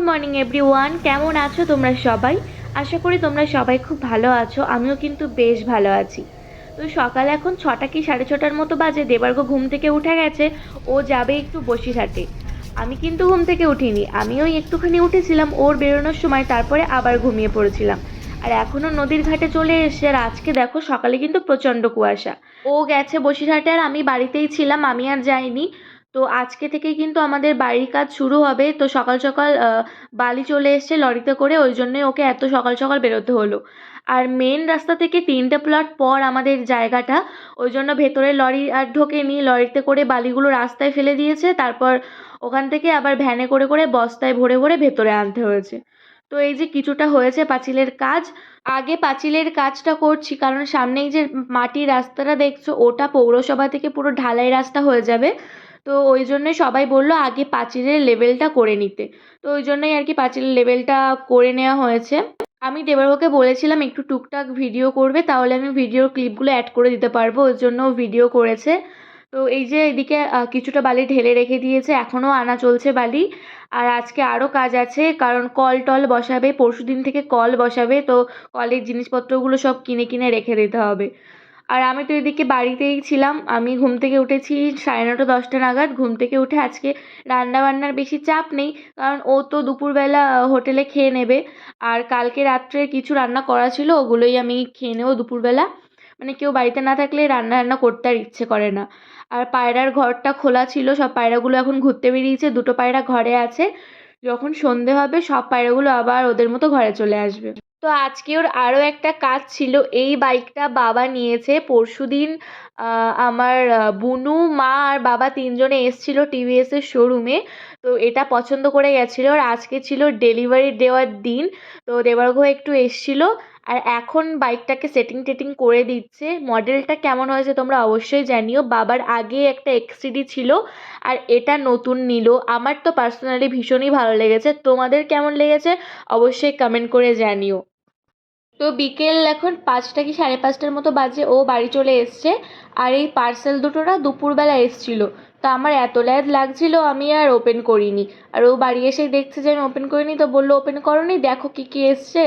Morning everyone, কেমন আছো তোমরা সবাই? আশা করি তোমরা সবাই খুব ভালো আছো। আমিও কিন্তু বেশ ভালো আছি। তো সকাল এখন 6টা কি 6:30টার মতো বাজে। দেবার্ঘ ঘুম থেকে উঠে গেছে, ও যাবে একটু বসিরহাটে। আমি কিন্তু ঘুম থেকে উঠিনি, আমি ওই একটুখানি উঠেছিলাম ওর বেরোনোর সময়, তারপরে আবার ঘুমিয়ে পড়েছিলাম। আর এখনও নদীর ঘাটে চলে এসছে। আর আজকে দেখো সকালে কিন্তু প্রচণ্ড কুয়াশা। ও গেছে বসিরহাটে আর আমি বাড়িতেই ছিলাম, আমি আর যাইনি। তো আজকে থেকেই কিন্তু আমাদের বাড়ির কাজ শুরু হবে। তো সকাল সকাল বালি চলে এসছে লরিতে করে, ওই জন্যই ওকে এত সকাল সকাল বেরোতে হলো। আর মেন রাস্তা থেকে 3টে প্লট পর আমাদের জায়গাটা, ওই জন্য ভেতরে লরি আর ঢোকেনি। লরিতে করে বালিগুলো রাস্তায় ফেলে দিয়েছে, তারপর ওখান থেকে আবার ভ্যানে করে করে বস্তায় ভরে ভরে ভেতরে আনতে হয়েছে। তো এই যে কিছুটা হয়েছে পাঁচিলের কাজ। আগে পাঁচিলের কাজটা করছি, কারণ সামনেই যে মাটির রাস্তাটা দেখছো ওটা পৌরসভা থেকে পুরো ঢালাই রাস্তা হয়ে যাবে। তো ওই জন্যই সবাই বললো আগে পাঁচিলের লেভেলটা করে নিতে। তো ওই জন্যই আর কি পাঁচিলের লেভেলটা করে নেওয়া হয়েছে। আমি দেবার্ঘকে বলেছিলাম একটু টুকটাক ভিডিও করবে, তাহলে আমি ভিডিওর ক্লিপগুলো অ্যাড করে দিতে পারবো, ওই জন্য ভিডিও করেছে। তো এই যে এদিকে কিছুটা বালি ঢেলে রেখে দিয়েছে, এখনও আনা চলছে বালি। আর আজকে আরও কাজ আছে, কারণ কল টল বসাবে, পরশুদিন থেকে কল বসাবে। তো কলের জিনিসপত্রগুলো সব কিনে কিনে রেখে দিতে হবে। আর আমি তো এদিকে বাড়িতেই ছিলাম। আমি ঘুম থেকে উঠেছি 9:30 10টা নাগাদ। ঘুম থেকে উঠে আজকে রান্না বান্নার বেশি চাপ নেই, কারণ ও তো দুপুরবেলা হোটেলে খেয়ে নেবে। আর কালকে রাত্রে কিছু রান্না করা ছিল, ওগুলোই আমি খেয়ে নেবো দুপুরবেলা। মানে কেউ বাড়িতে না থাকলে রান্না রান্না করতে আর ইচ্ছে করে না। আর পায়রার ঘরটা খোলা ছিল, সব পায়রাগুলো এখন ঘুরতে বেরিয়েছে। 2টো পায়রা ঘরে আছে, যখন সন্ধে হবে সব পায়রাগুলো আবার ওদের মতো ঘরে চলে আসবে। তো আজকে ওর আরও একটা কাজ ছিল। এই বাইকটা বাবা নিয়েছে পরশুদিন। আমার বুনু, মা আর বাবা 3জনে এসেছিল টিভিএসের শোরুমে। তো এটা পছন্দ করে গেছিলো। আর আজকে ছিল ডেলিভারি দেওয়ার দিন, তো দেবার্ঘ একটু এসেছিলো। আর এখন বাইকটাকে সেটিং টেটিং করে দিচ্ছে। মডেলটা কেমন হয়েছে তোমরা অবশ্যই জানিও। বাবার আগে একটা এক্সিডি ছিল, আর এটা নতুন নিল। আমার তো পার্সোনালি ভীষণই ভালো লেগেছে। তোমাদের কেমন লেগেছে অবশ্যই কমেন্ট করে জানিও। তো বিকেল এখন 5টা কি 5:30টার মতো বাজে, ও বাড়ি চলে এসছে। আর এই পার্সেল দুটো না দুপুরবেলা এসেছিলো। তো আমার এত ল্যাদ লাগছিল, আমি আর ওপেন করিনি। আর ও বাড়ি এসেই দেখছে যে আমি ওপেন করিনি, তো বললো ওপেন করোনি, দেখো কী কী এসছে।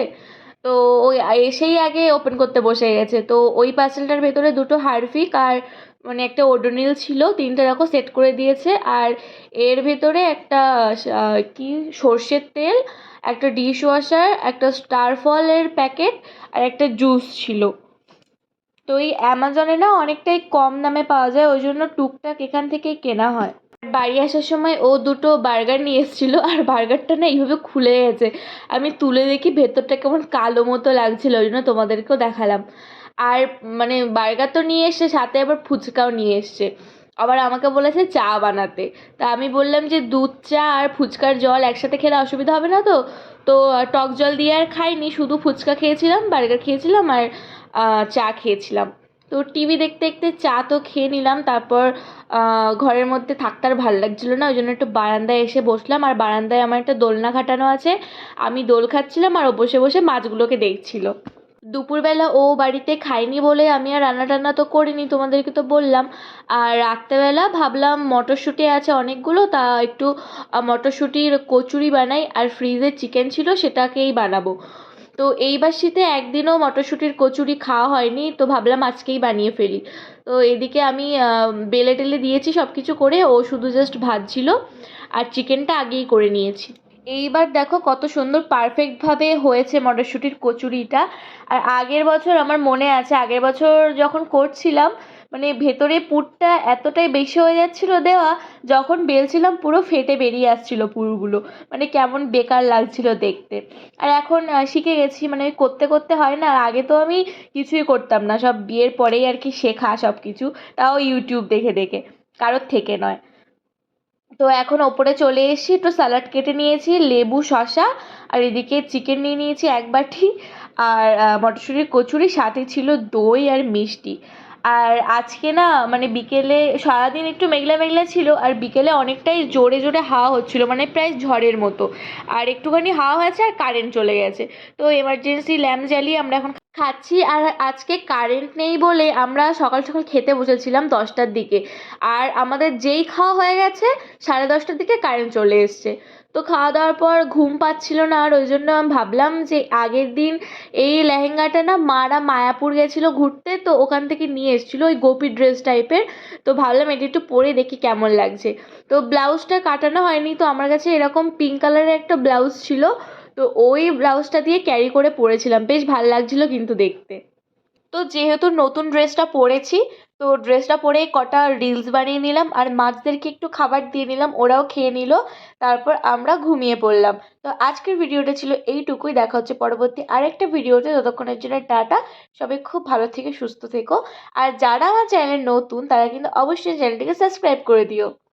তো ওই এসেই আগে ওপেন করতে বসে গেছে। তো ওই পার্সেলটার ভেতরে 2টো হারপিক আর মানে একটা ওডোনিল ছিল, 3টে দেখো সেট করে দিয়েছে। আর এর ভেতরে একটা কি সর্ষের তেল, একটা ডিশ ওয়াশার, একটা স্টার ফলের প্যাকেট আর একটা জুস ছিল। তো এই অ্যামাজনে না অনেকটাই কম দামে পাওয়া যায়, ওই জন্য টুকটাক এখান থেকেই কেনা হয়। বাড়ি আসার সময় ও 2টো বার্গার নিয়ে এসেছিলো, আর বার্গারটা না এইভাবে খুলে গেছে। আমি তুলে দেখি ভেতরটা কেমন কালো মতো লাগছিলো, ওই জন্য তোমাদেরকেও দেখালাম। আর মানে বার্গার তো নিয়ে এসছে, সাথে আবার ফুচকাও নিয়ে এসছে। আবার আমাকে বলেছে চা বানাতে। তা আমি বললাম যে দুধ চা আর ফুচকার জল একসাথে খেলে অসুবিধা হবে না তো। তো টক জল দিয়ে আর খাইনি, শুধু ফুচকা খেয়েছিলাম, বার্গার খেয়েছিলাম আর চা খেয়েছিলাম। তো টিভি দেখতে দেখতে চা তো খেয়ে নিলাম। তারপর ঘরের মধ্যে থাকতে আর ভালো লাগছিলো না, ওই জন্য একটু বারান্দায় এসে বসলাম। আর বারান্দায় আমার একটা দোলনা খাটানো আছে, আমি দোল খাচ্ছিলাম আর ও বসে বসে মাছগুলোকে দেখছিল। দুপুরবেলা ও বাড়িতে খায়নি বলে আমি আর রান্না টান্না তো করিনি, তোমাদেরকে তো বললাম। আর রাত্রেবেলা ভাবলাম মটরশুঁটি আছে অনেকগুলো, তা একটু মটরশুঁটির কচুরি বানাই। আর ফ্রিজে চিকেন ছিল, সেটাকেই বানাবো। তো এইবার শীতে একদিনও মটরশুঁটির কচুরি খাওয়া হয়নি, তো ভাবলাম আজকেই বানিয়ে ফেলি। তো এদিকে আমি বেলে টেলে দিয়েছি সব কিছু করে, ও শুধু জাস্ট ভাজছিল। আর চিকেনটা আগেই করে নিয়েছি। এইবার দেখো কত সুন্দর পারফেক্টভাবে হয়েছে মটরশুঁটির কচুরিটা। আর আগের বছর আমার মনে আছে, আগের বছর যখন করছিলাম, মানে ভেতরে পুরটা এতটাই বেশি হয়ে যাচ্ছিলো দেওয়া, যখন বেলছিলাম পুরো ফেটে বেরিয়ে আসছিলো পুরগুলো। মানে কেমন বেকার লাগছিল দেখতে। আর এখন শিখে গেছি, মানে ওই করতে করতে হয় না। আর আগে তো আমি কিছুই করতাম না, সব বিয়ের পরেই আর কি শেখা সব কিছু, তাও ইউটিউব দেখে দেখে, কারোর থেকে নয়। তো এখন ওপরে চলে এসেছি, একটু স্যালাড কেটে নিয়েছি, লেবু শসা, আর এদিকে চিকেন নিয়ে নিয়েছি 1 বাটি। আর মটরশুঁটির কচুরি, সাথে ছিল দই আর মিষ্টি। আর আজকে না মানে বিকেলে সারাদিন একটু মেঘলা মেঘলা ছিল, আর বিকেলে অনেকটাই জোরে জোরে হাওয়া হচ্ছিল, মানে প্রায় ঝড়ের মতো। আর একটুখানি হাওয়া হয়েছে আর কারেন্ট চলে গেছে। তো এমার্জেন্সি ল্যাম্প জ্বালিয়ে আমরা এখন খাচ্ছি। আর আজকে কারেন্ট নেই বলে আমরা সকাল সকাল খেতে বসেছিলাম 10টার দিকে। আর আমাদের যেই খাওয়া হয়ে গেছে 10:30টার দিকে কারেন্ট চলে এসছে। তো খাওয়া দাওয়ার পর ঘুম পাচ্ছিল না, আর ওই জন্য আমি ভাবলাম যে আগের দিন এই লেহেঙ্গাটা না মারা মায়াপুর গেছিলো ঘুরতে, তো ওখান থেকে নিয়ে এসেছিলো ওই গোপী ড্রেস টাইপের। তো ভাবলাম এটা একটু পরে দেখি কেমন লাগছে। তো ব্লাউজটা কাটানো হয়নি, তো আমার কাছে এরকম পিঙ্ক কালারের একটা ব্লাউজ ছিল, তো ওই ব্লাউজটা দিয়ে ক্যারি করে পরেছিলাম, বেশ ভাল লাগছিল কিন্তু দেখতে। তো যেহেতু নতুন ড্রেসটা পরেছি, তো ড্রেসটা পরে কটা রিলস বানিয়ে নিলাম, আর মাছদেরকে একটু খাবার দিয়ে নিলাম, ওরাও খেয়ে নিল। তারপর আমরা ঘুমিয়ে পড়লাম। তো আজকের ভিডিওটা ছিল এইটুকুই। দেখা হচ্ছে পরবর্তী আরেকটা ভিডিওতে। ততক্ষণের জন্য টাটা। সবাই খুব ভালো থেকে সুস্থ থেকো। আর যারা আমার চ্যানেলে নতুন তারা কিন্তু অবশ্যই চ্যানেলটিকে সাবস্ক্রাইব করে দিও।